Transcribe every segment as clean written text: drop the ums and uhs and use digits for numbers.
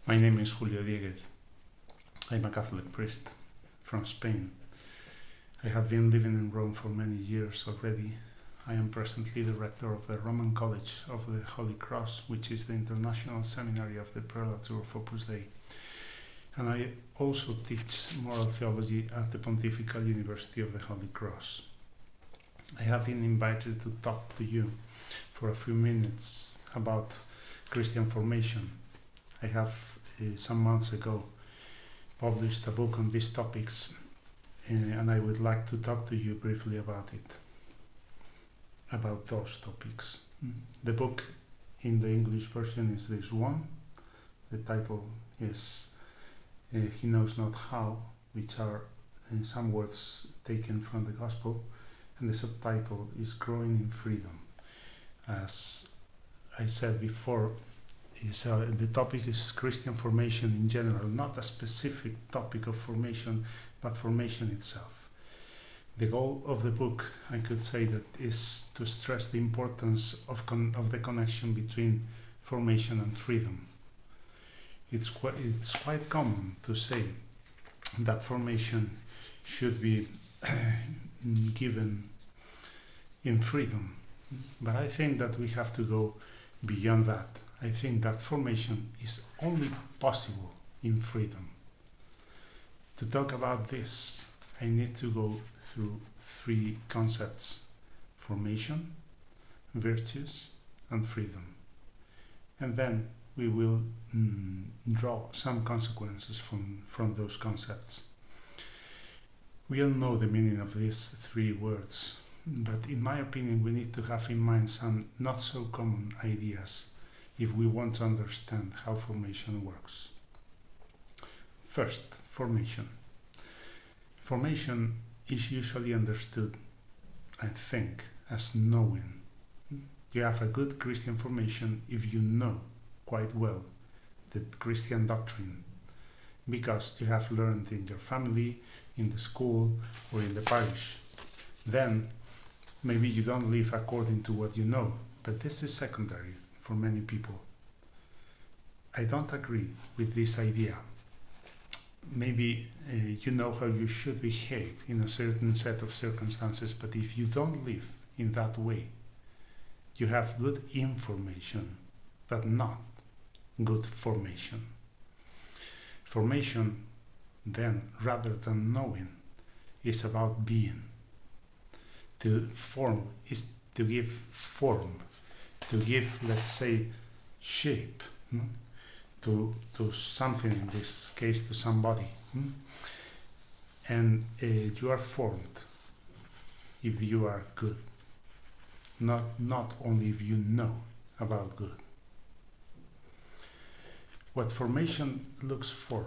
My name is Julio Dieguez. I'm a Catholic priest from Spain. I have been living in Rome for many years already. I am presently the rector of the Roman College of the Holy Cross, which is the international seminary of the Prelature of Opus Dei. And I also teach moral theology at the Pontifical University of the Holy Cross. I have been invited to talk to you for a few minutes about Christian formation. I have some months ago published a book on these topics, and I would like to talk to you briefly about those topics. The book in the English version is this one. The title is He Knows Not How, which are some words taken from the Gospel, and the subtitle is Growing in Freedom. As I said before, the topic is Christian formation in general, not a specific topic of formation, but formation itself. The goal of the book, I could say, that is to stress the importance of the connection between formation and freedom. It's quite common to say that formation should be given in freedom, but I think that we have to go beyond that. I think that formation is only possible in freedom. To talk about this, I need to go through three concepts: formation, virtues, and freedom. And then we will draw some consequences from those concepts. We all know the meaning of these three words, but in my opinion we need to have in mind some not so common ideas if we want to understand how formation works. First, formation. Formation is usually understood, I think, as knowing. You have a good Christian formation if you know quite well the Christian doctrine, because you have learned in your family, in the school, or in the parish. Then, maybe you don't live according to what you know, but this is secondary for many people. I don't agree with this idea. Maybe you know how you should behave in a certain set of circumstances, but if you don't live in that way, you have good information, but not good formation. Formation, then, rather than knowing, is about being. To form is to give form, to give, let's say, shape to something, in this case to somebody. And you are formed if you are good, not only if you know about good. What formation looks for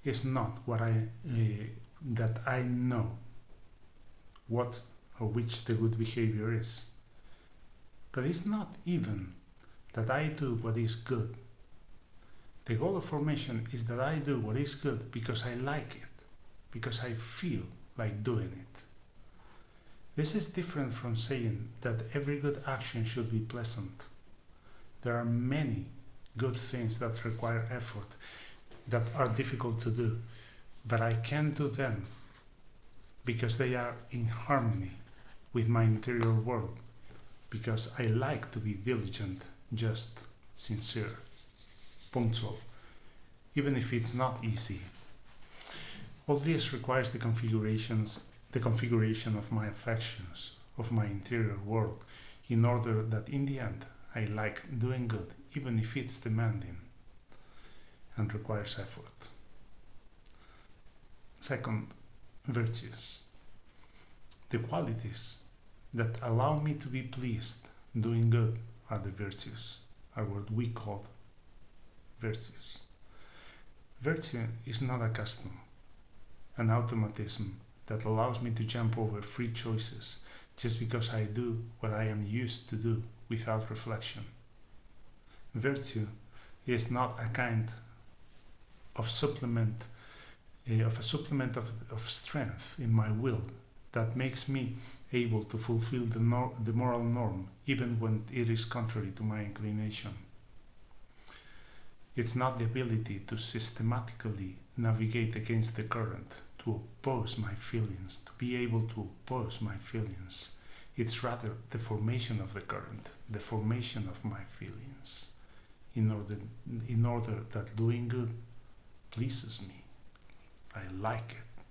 is not what that I know what or which the good behavior is, but it's not even that I do what is good. The goal of formation is that I do what is good because I like it, because I feel like doing it. This is different from saying that every good action should be pleasant. There are many good things that require effort, that are difficult to do, but I can do them because they are in harmony with my interior world, because I like to be diligent, just, sincere, punctual, even if it's not easy. All this requires the configuration of my affections, of my interior world, in order that in the end I like doing good, even if it's demanding and requires effort. Second, virtues. The qualities that allow me to be pleased doing good are the virtues, are what we call virtues. Virtue is not a custom, an automatism that allows me to jump over free choices just because I do what I am used to do without reflection. Virtue is not a kind of supplement, of strength in my will that makes me able to fulfill the moral norm even when it is contrary to my inclination. It's not the ability to systematically navigate against the current, to oppose my feelings, to be able to oppose my feelings. It's rather the formation of the current, the formation of my feelings, in order that doing good pleases me. I like it.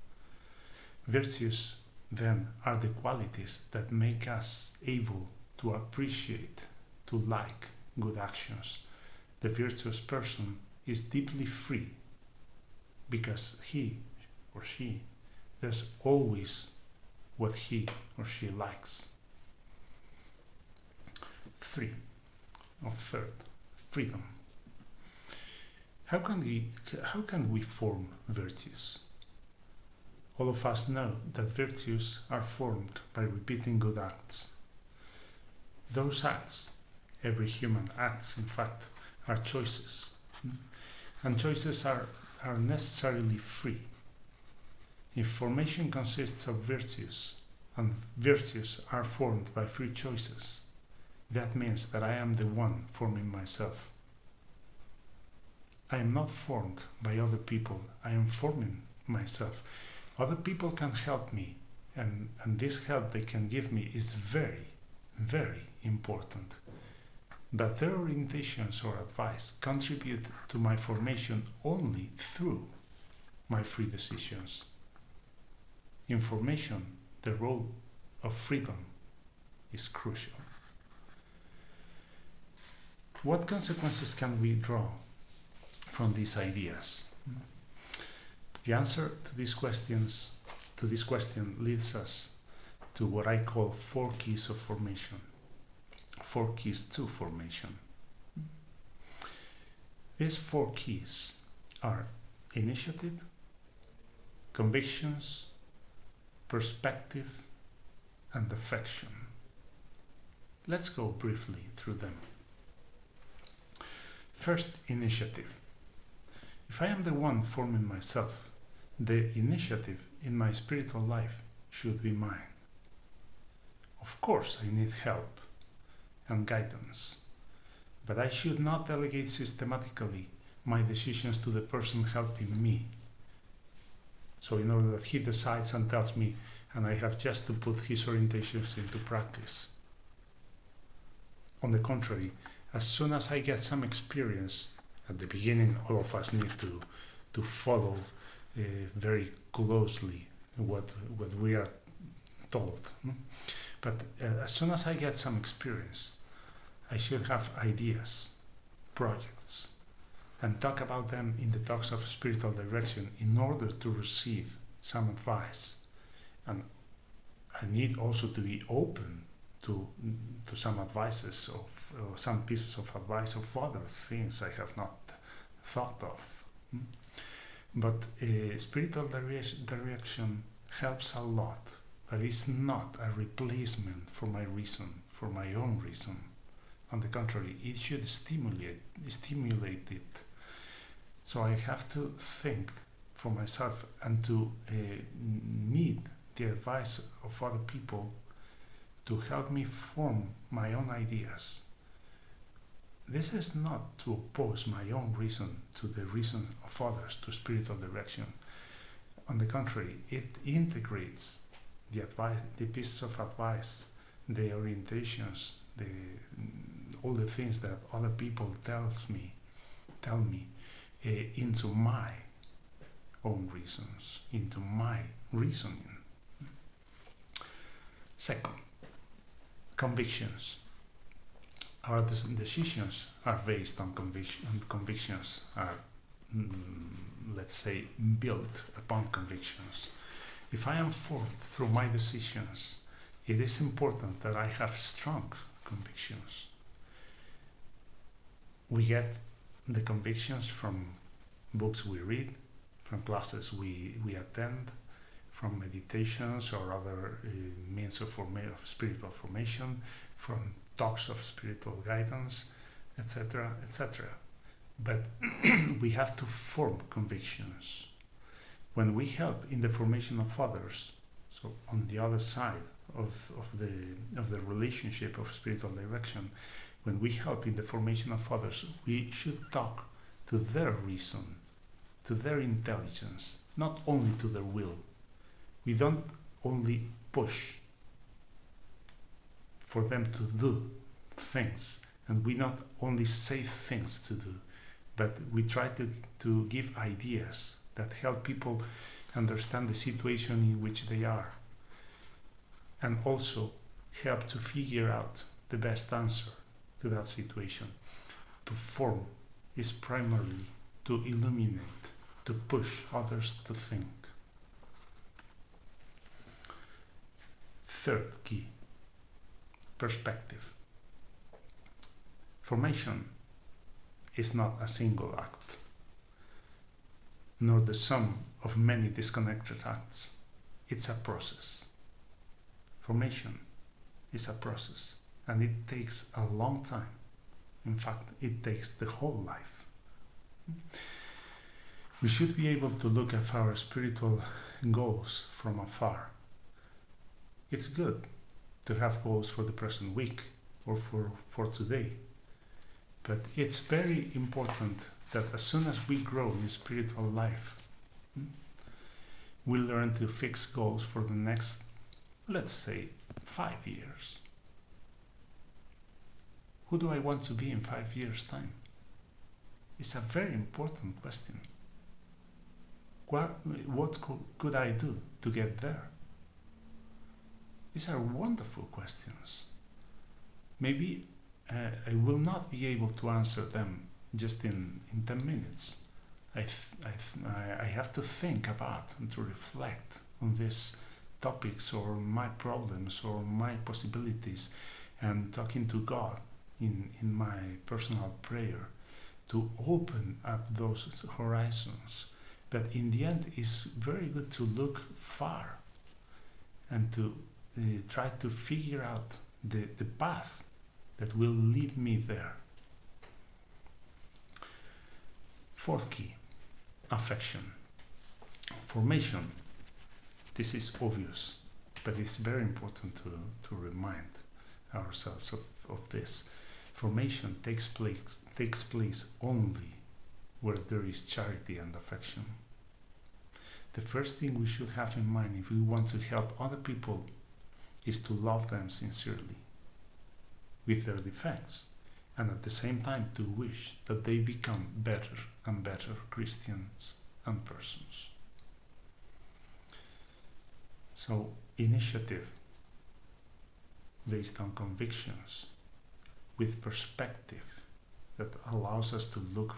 Virtues, then, are the qualities that make us able to appreciate, to like good actions. The virtuous person is deeply free because he or she does always what he or she likes. Third, freedom. How can we form virtues? All of us know that virtues are formed by repeating good acts. Those acts, every human acts in fact, are choices. And choices are necessarily free. If formation consists of virtues, and virtues are formed by free choices, that means that I am the one forming myself. I am not formed by other people, I am forming myself. Other people can help me, and this help they can give me is very, very important. But their orientations or advice contribute to my formation only through my free decisions. In formation, the role of freedom is crucial. What consequences can we draw from these ideas? The answer to this question leads us to what I call 4 keys of formation. 4 keys to formation. These 4 keys are initiative, convictions, perspective, and affection. Let's go briefly through them. First, initiative. If I am the one forming myself, the initiative in my spiritual life should be mine. Of course, I need help and guidance, but I should not delegate systematically my decisions to the person helping me. So in order that he decides and tells me, and I have just to put his orientations into practice. On the contrary, as soon as I get some experience, at the beginning all of us need to follow very closely what we are told. But as soon as I get some experience, I should have ideas, projects, and talk about them in the talks of spiritual direction in order to receive some advice. And I need also to be open to some advices of some pieces of advice of other things I have not thought of. But spiritual direction helps a lot, but it's not a replacement for my reason, for my own reason. On the contrary, it should stimulate it. So I have to think for myself and to need the advice of other people to help me form my own ideas. This is not to oppose my own reason to the reason of others, to spiritual direction. On the contrary, it integrates the advice, the pieces of advice, the orientations, all the things that other people tell me into my own reasons, into my reasoning. Second, convictions. Our decisions are based on conviction, and convictions are, let's say, built upon convictions. If I am formed through my decisions, it is important that I have strong convictions. We get the convictions from books we read, from classes we attend, from meditations or other means of spiritual formation, from talks of spiritual guidance, etc., etc. But we have to form convictions. When we help in the formation of others, so on the other side of the relationship of spiritual direction, when we help in the formation of others, we should talk to their reason, to their intelligence, not only to their will. We don't only push for them to do things, and we not only say things to do, but we try to give ideas that help people understand the situation in which they are, and also help to figure out the best answer to that situation. To form is primarily to illuminate, to push others to think. Third key, perspective. Formation is not a single act, nor the sum of many disconnected acts. It's a process. Formation is a process, and it takes a long time. In fact, it takes the whole life. We should be able to look at our spiritual goals from afar. It's good to have goals for the present week or for today, but it's very important that as soon as we grow in spiritual life, we learn to fix goals for the next, let's say, 5 years. Who do I want to be in 5 years' time? It's a very important question. What could I do to get there? These are wonderful questions. Maybe I will not be able to answer them just in 10 minutes. I have to think about and to reflect on these topics or my problems or my possibilities, and talking to God in my personal prayer to open up those horizons. But in the end, it's very good to look far and to try to figure out the path that will lead me there. Fourth key, affection. Formation, this is obvious, but it's very important to remind ourselves of this. Formation takes place only where there is charity and affection. The first thing we should have in mind if we want to help other people is to love them sincerely, with their defects, and at the same time to wish that they become better and better Christians and persons. So, initiative based on convictions, with perspective that allows us to look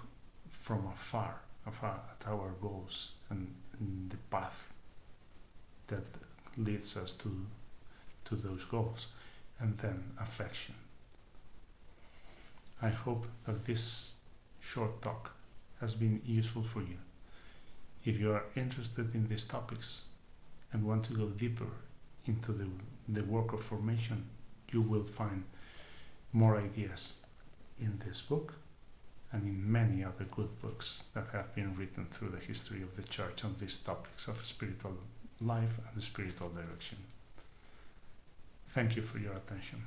from afar at our goals and the path that leads us to those goals, and then affection. I hope that this short talk has been useful for you. If you are interested in these topics and want to go deeper into the work of formation, you will find more ideas in this book and in many other good books that have been written through the history of the Church on these topics of spiritual life and spiritual direction. Thank you for your attention.